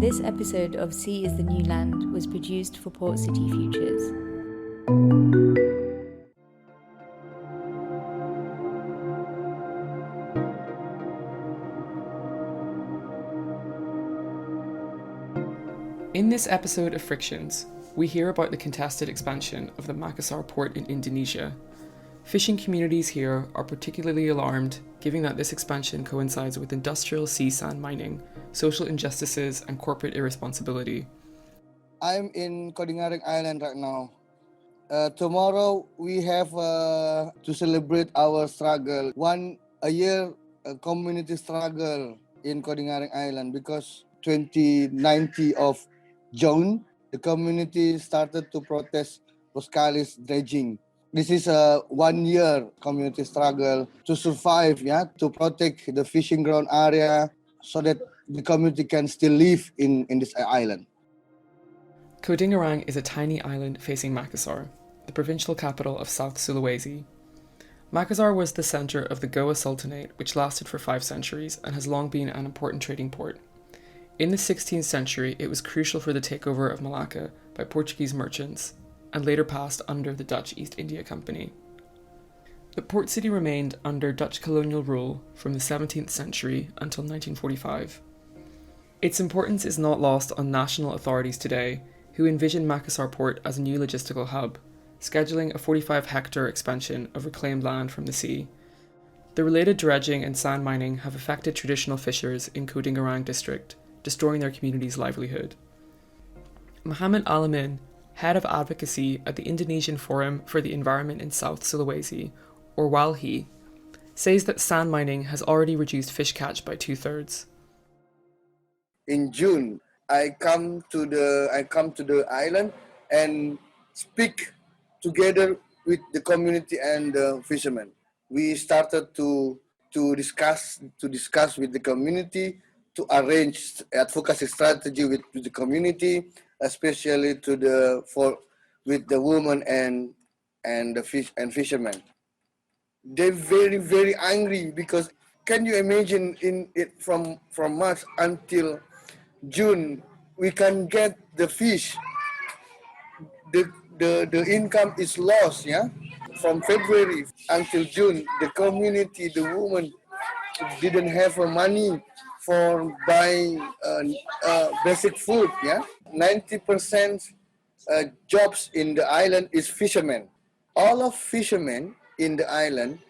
This episode of Sea is the New Land was produced for Port City Futures. In this episode of Frictions, we hear about the contested expansion of the Makassar port in Indonesia. Fishing communities here are particularly alarmed, given that this expansion coincides with industrial sea sand mining, social injustices, and corporate irresponsibility. I'm in Kodingaring Island right now. Tomorrow we have to celebrate our struggle. A year community struggle in Kodingaring Island because 2019 of June, the community started to protest Boscalis dredging. This is a 1 year community struggle to survive, to protect the fishing ground area so that the community can still live in this island. Kodingarang is a tiny island facing Makassar, the provincial capital of South Sulawesi. Makassar was the centre of the Goa Sultanate, which lasted for 5 centuries and has long been an important trading port. In the 16th century, it was crucial for the takeover of Malacca by Portuguese merchants, and later passed under the Dutch East India Company. The port city remained under Dutch colonial rule from the 17th century until 1945. Its importance is not lost on national authorities today, who envision Makassar port as a new logistical hub, scheduling a 45-hectare expansion of reclaimed land from the sea. The related dredging and sand mining have affected traditional fishers in Kodingarang district, destroying their community's livelihood. Mohammed Alamin, head of advocacy at the Indonesian Forum for the Environment in South Sulawesi, or WALHI, says that sand mining has already reduced fish catch by 2/3. In June, I come to the island and speak together with the community and the fishermen. We started to discuss with the community, to arrange advocacy strategy with the community, especially with the women and the fishermen. They're very, very angry because can you imagine from March until June we can get the fish. The income is lost, From February until June, the community, the women didn't have money for buying basic food, 90% jobs in the island is fishermen. All of fishermen in the island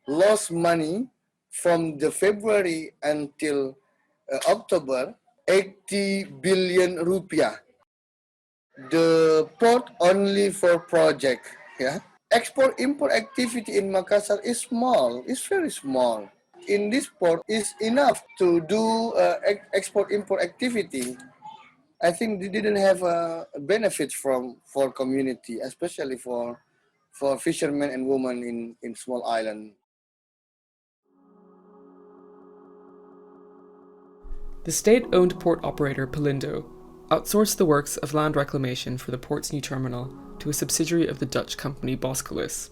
lost money from the February until October, 80 billion rupiah. The port only for project, Export-import activity in Makassar is small, it's very small. In this port is enough to do export-import activity. I think they didn't have benefits for community, especially for fishermen and women in small island. The state-owned port operator Pelindo outsourced the works of land reclamation for the port's new terminal to a subsidiary of the Dutch company Boscalis.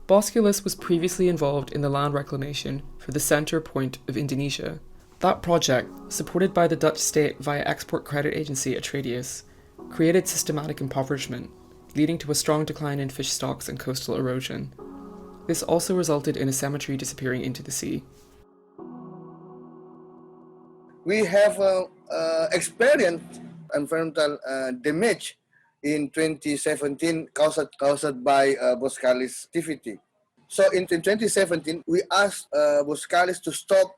Boscalis was previously involved in the land reclamation for the centre point of Indonesia. That project, supported by the Dutch state via export credit agency Atradius, created systematic impoverishment, leading to a strong decline in fish stocks and coastal erosion. This also resulted in a cemetery disappearing into the sea. We have experienced environmental damage in 2017 caused by Boscalis activity. So in 2017, we asked Boscalis to stop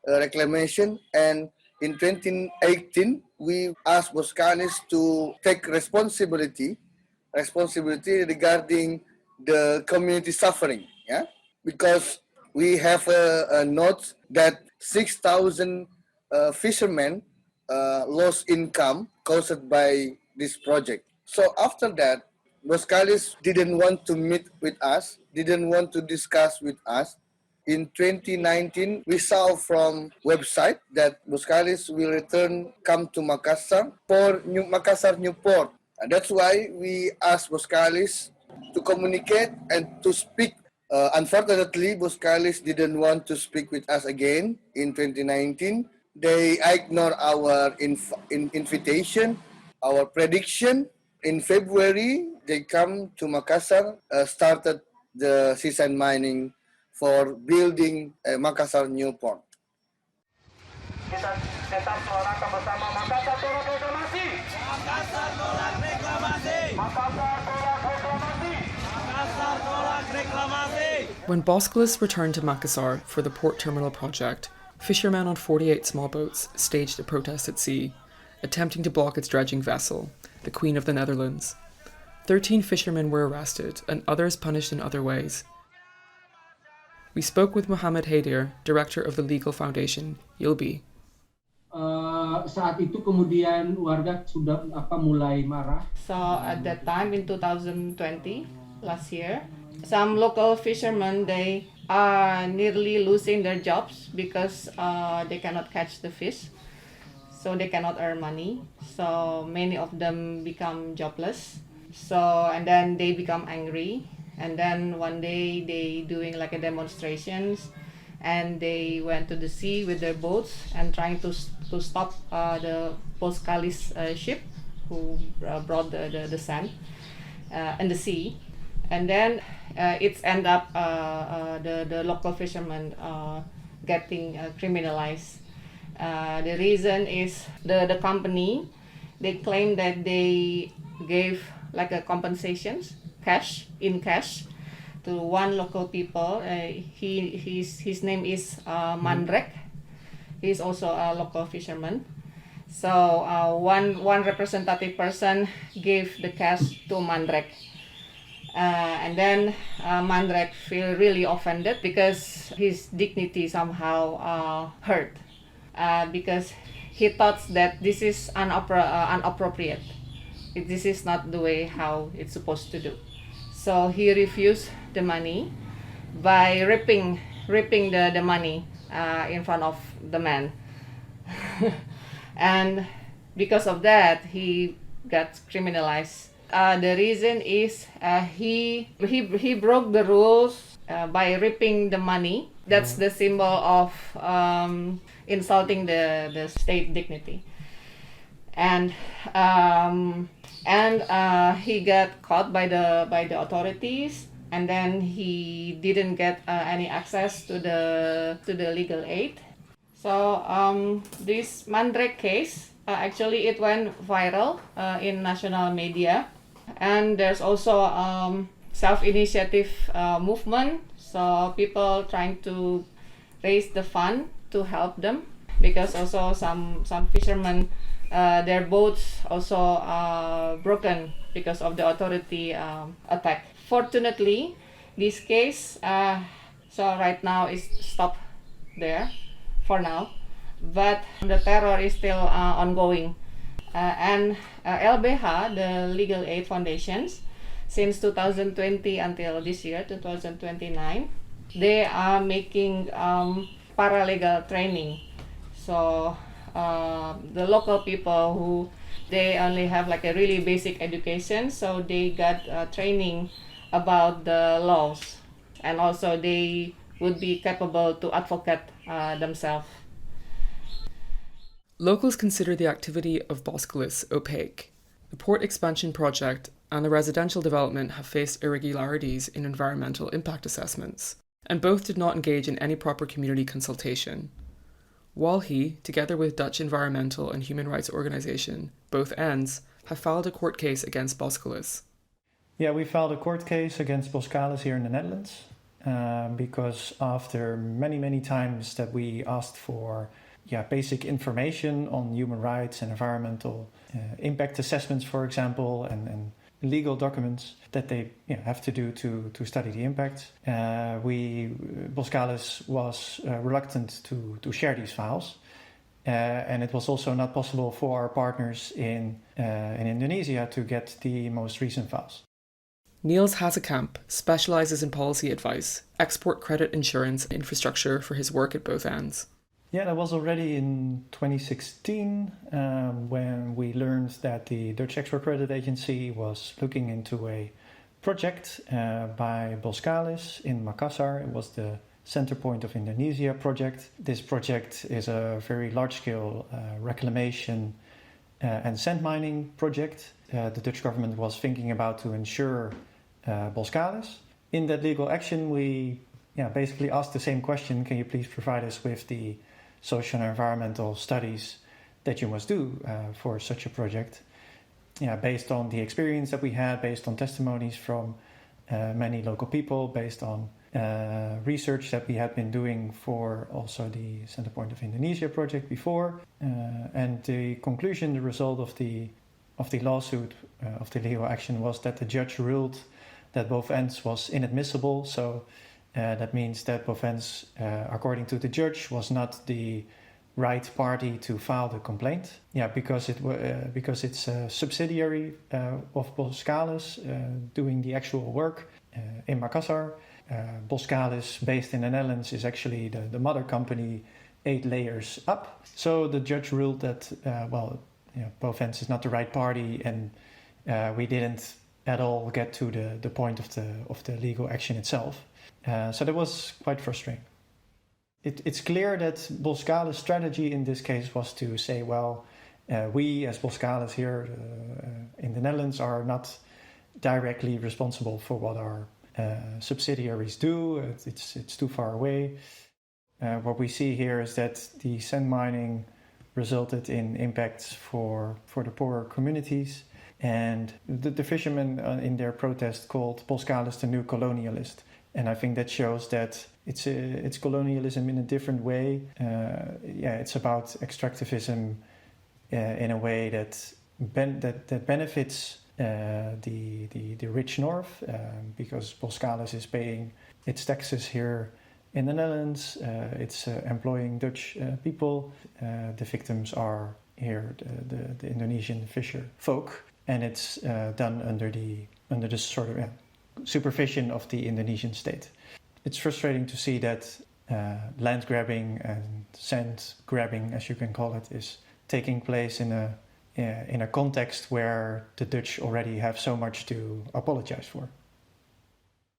reclamation, and in 2018, we asked Boscalis to take responsibility regarding the community suffering, because we have a note that 6,000 fishermen lost income caused by this project. So after that, Boscalis didn't want to meet with us, didn't want to discuss with us. In 2019, we saw from website that Boscalis will come to Makassar for Makassar New Port. And that's why we asked Boscalis to communicate and to speak. Unfortunately, Boscalis didn't want to speak with us again in 2019. They ignore our invitation, our prediction. In February, they come to Makassar, started the seaside mining for building a Makassar new port. Kita tetap suarakan bersama Makassar tolak reklamasi. Makassar tolak reklamasi. Makassar tolak reklamasi. Makassar tolak reklamasi. When Boscalis returned to Makassar for the port terminal project, fishermen on 48 small boats staged a protest at sea, attempting to block its dredging vessel, the Queen of the Netherlands. 13 fishermen were arrested and others punished in other ways. We spoke with Mohammed Haidir, director of the legal foundation, Yilbi. Saat itu kemudian warga sudah mulai marah. So at that time in 2020, last year, some local fishermen, they are nearly losing their jobs because they cannot catch the fish, so they cannot earn money. So many of them become jobless. So and then they become angry, and then one day they doing like a demonstrations, and they went to the sea with their boats and trying to stop the PortCityFutures ship who brought the sand in the sea. And then it's end up the local fishermen getting criminalized. The reason is the company, they claim that they gave like a compensations, cash to one local people. His name is Mandrek. He's also a local fisherman. So one representative person gave the cash to Mandrek. And then Mandrek feel really offended because his dignity somehow hurt, because he thought that this is inappropriate. This is not the way how it's supposed to do. So he refused the money by ripping the money in front of the man. And because of that, he got criminalized. The reason is he broke the rules by ripping the money. That's the symbol of insulting the state dignity. And he got caught by the authorities, and then he didn't get any access to the legal aid. So this Mandrek case, actually it went viral in national media, and there's also self-initiative movement. So people trying to raise the fund to help them, because also some fishermen, their boats also broken because of the authority attack. Fortunately, this case, so right now is stopped there for now, but the terror is still ongoing. And LBH, the Legal Aid Foundations, since 2020 until this year, 2029, they are making paralegal training. So the local people who they only have like a really basic education, so they got training about the laws, and also they would be capable to advocate themselves. Locals consider the activity of Boscalis opaque. The port expansion project and the residential development have faced irregularities in environmental impact assessments, and both did not engage in any proper community consultation. Walhi, together with Dutch environmental and human rights organisation, both ends, have filed a court case against Boscalis. Yeah, we filed a court case against Boscalis here in the Netherlands because after many times that we asked for basic information on human rights and environmental impact assessments, for example, and legal documents that they have to do to study the impact. Boscalis was reluctant to share these files, and it was also not possible for our partners in Indonesia to get the most recent files. Niels Hazekamp specialises in policy advice, export credit insurance and infrastructure for his work at both ends. Yeah, that was already in 2016 when we learned that the Dutch Export Credit Agency was looking into a project by Boscalis in Makassar. It was the Center Point of Indonesia project. This project is a very large-scale reclamation and sand mining project. The Dutch government was thinking about to insure Boskalis. In that legal action, we basically asked the same question: can you please provide us with the social and environmental studies that you must do for such a project? Based on the experience that we had, based on testimonies from many local people, based on research that we had been doing for also the Center Point of Indonesia project before, and the conclusion, the result of the lawsuit, of the legal action, was that the judge ruled that Bovens was inadmissible. So that means that Bovens, according to the judge, was not the right party to file the complaint. Because it's a subsidiary of Boskalis doing the actual work in Makassar. Boskalis, based in the Netherlands, is actually the mother company 8 layers up. So the judge ruled that Bovens is not the right party, and we didn't at all get to the point of the legal action itself. So that was quite frustrating. It's clear that Boskalis' strategy in this case was to say, we as Boskalis here in the Netherlands are not directly responsible for what our subsidiaries do. It's too far away. What we see here is that the sand mining resulted in impacts for the poorer communities, and the fishermen in their protest called Boskalis the new colonialist. And I think that shows that it's colonialism in a different way. It's about extractivism in a way that benefits the rich north, because Boskalis is paying its taxes here in the Netherlands. It's employing Dutch people. The victims are here the Indonesian fisher folk, and it's done under the sort of supervision of the Indonesian state. It's frustrating to see that land grabbing and sand grabbing, as you can call it, is taking place in a context where the Dutch already have so much to apologize for.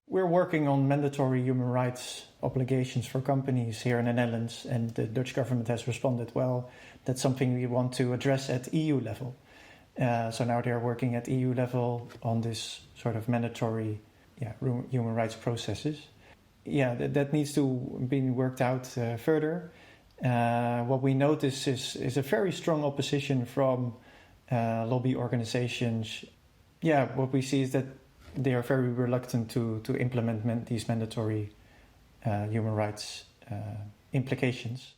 We're working on mandatory human rights obligations for companies here in the Netherlands, and the Dutch government has responded, that's something we want to address at EU level. So now they're working at EU level on this sort of mandatory human rights processes. That needs to be worked out further. What we notice is a very strong opposition from lobby organizations. What we see is that they are very reluctant to implement these mandatory human rights implications.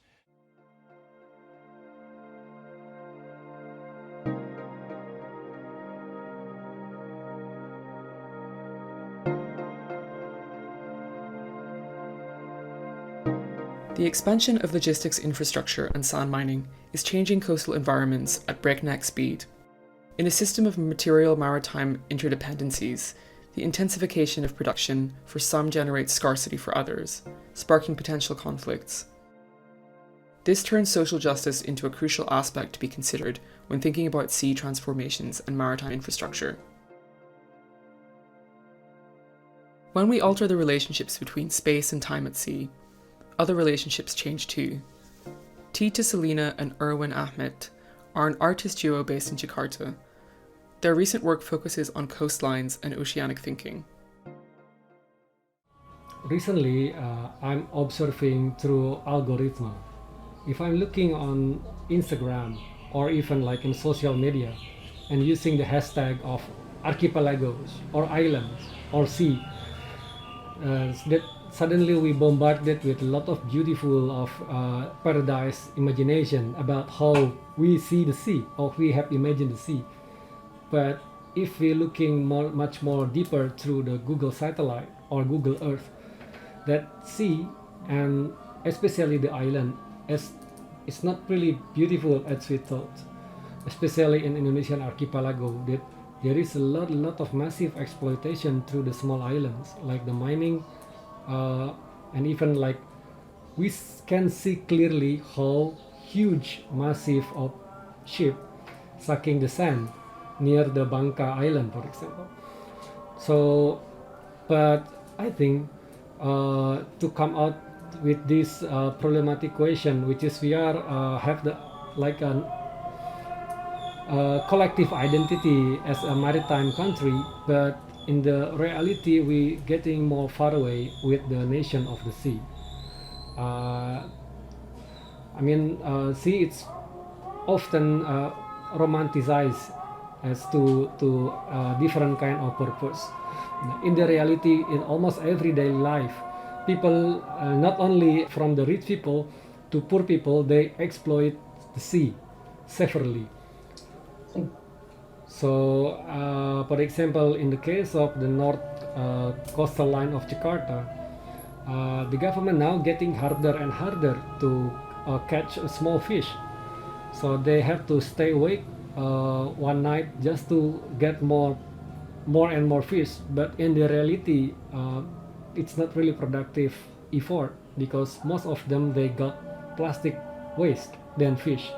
The expansion of logistics infrastructure and sand mining is changing coastal environments at breakneck speed. In a system of material maritime interdependencies, the intensification of production for some generates scarcity for others, sparking potential conflicts. This turns social justice into a crucial aspect to be considered when thinking about sea transformations and maritime infrastructure. When we alter the relationships between space and time at sea, other relationships change too. Tita Selina and Erwin Ahmet are an artist duo based in Jakarta. Their recent work focuses on coastlines and oceanic thinking. Recently, I'm observing through algorithm. If I'm looking on Instagram or even like in social media and using the hashtag of archipelagos or islands or sea, that suddenly we bombarded with a lot of beautiful of paradise imagination about how we see the sea or we have imagined the sea. But if we're looking much more deeper through the Google satellite or Google Earth, that sea and especially the island it's not really beautiful as we thought. Especially in Indonesian archipelago, that there is a lot of massive exploitation through the small islands, like the mining. And even like we can see clearly how huge, massive of ship sucking the sand near the Bangka Island, for example. So, but I think to come out with this problematic question, which is we are have the like an collective identity as a maritime country, but in the reality we getting more far away with the nation of the sea. Sea it's often romanticized as to different kind of purpose. In the reality, in almost everyday life, people, not only from the rich people to poor people, they exploit the sea severely. So, for example, in the case of the north coastal line of Jakarta, the government now getting harder and harder to catch a small fish. So they have to stay awake one night just to get more and more fish. But in the reality, it's not really productive effort because most of them they got plastic waste than fish.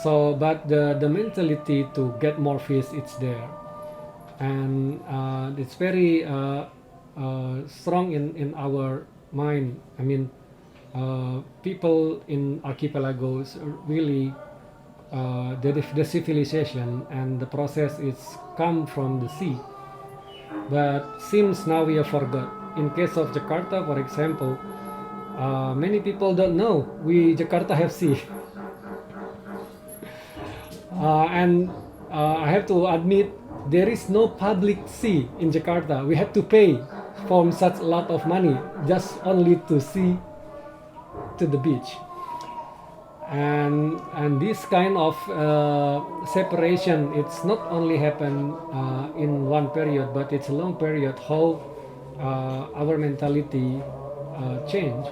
So, but the mentality to get more fish, it's there, and it's very strong in our mind. People in archipelagos really the civilization and the process is come from the sea. But seems now we have forgot. In case of Jakarta, for example, many people don't know Jakarta have sea. And I have to admit, there is no public sea in Jakarta. We have to pay for such a lot of money just only to see to the beach. And this kind of separation, it's not only happen in one period, but it's a long period how our mentality change,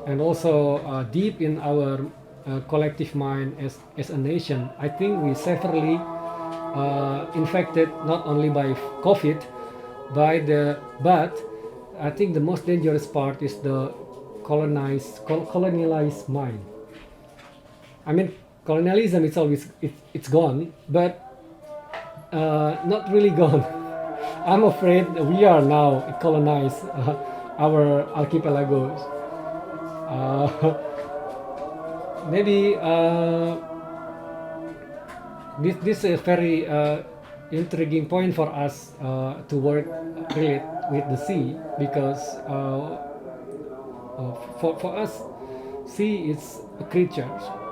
and also deep in our collective mind as a nation. I think we severely infected not only by COVID, but I think the most dangerous part is the colonialized mind. Colonialism is always it's gone, but not really gone. I'm afraid we are now colonized our archipelagos. Maybe this is a very intriguing point for us to work really with the sea, because for us, sea is a creature.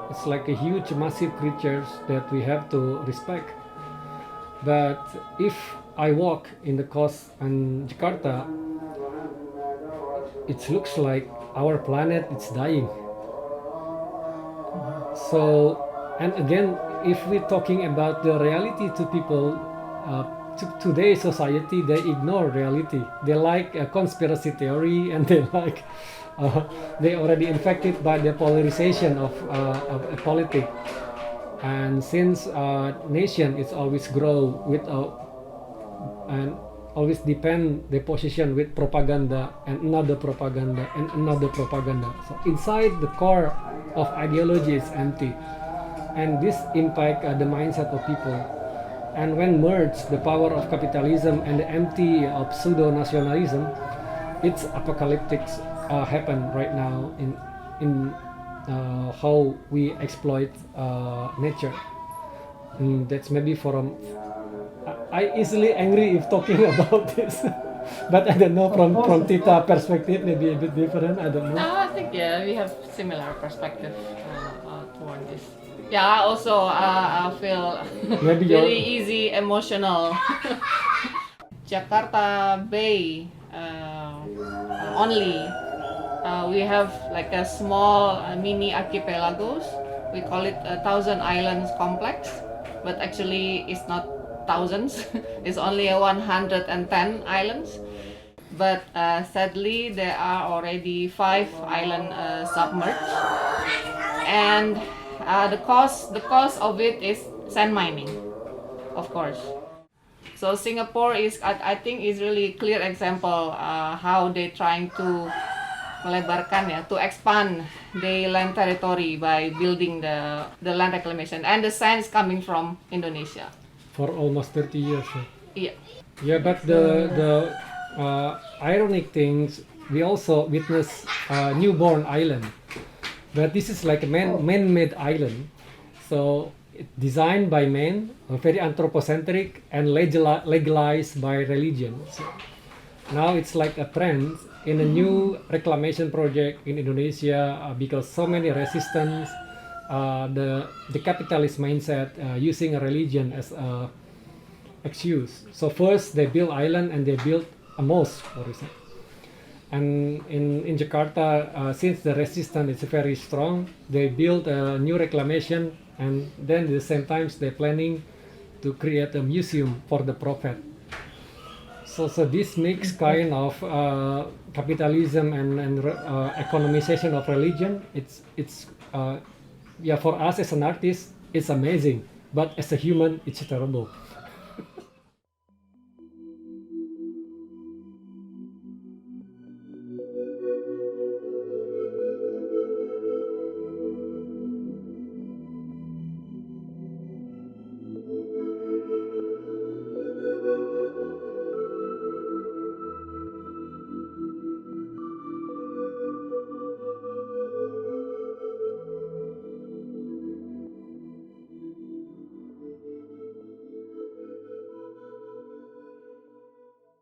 It's like a huge, massive creature that we have to respect. But if I walk in the coast in Jakarta, it looks like our planet is dying. So, and again, if we're talking about the reality to people, today's society, they ignore reality. They like a conspiracy theory, and they like they already infected by the polarization of politics. And since nation is always grow with and always depend the position with propaganda and another propaganda and another propaganda. So inside the core of ideology is empty, and this impact the mindset of people. And when merged the power of capitalism and the empty of pseudo nationalism, it's apocalyptic happen right now in how we exploit nature. That's maybe from I easily angry if talking about this, but I don't know from Tita perspective, maybe a bit different. I don't know. I think we have similar perspective toward this. Yeah, I also I feel very easy emotional. Jakarta Bay only. We have like a small mini archipelagos. We call it a 1,000 islands complex, but actually it's not thousands. It's only 110 islands. But sadly, there are already 5 islands submerged, and the cost of it is sand mining, of course. So Singapore is, I think, is really clear example how they trying to melebarkan to expand the land territory by building the land reclamation, and the sand is coming from Indonesia. For almost 30 years. Yeah. Yeah, but the ironic things we also witness a newborn island. But this is like a man-made island. So it's designed by man, very anthropocentric and legalized by religion. So now it's like a trend in a new reclamation project in Indonesia because so many resistance, the capitalist mindset using a religion as a excuse. So first they build island and they build a mosque, for example. And in Jakarta, since the resistance is very strong, they build a new reclamation, and then at the same time they're planning to create a museum for the prophet. So this mix kind of capitalism and economization of religion, it's for us as an artist, it's amazing, but as a human, it's terrible.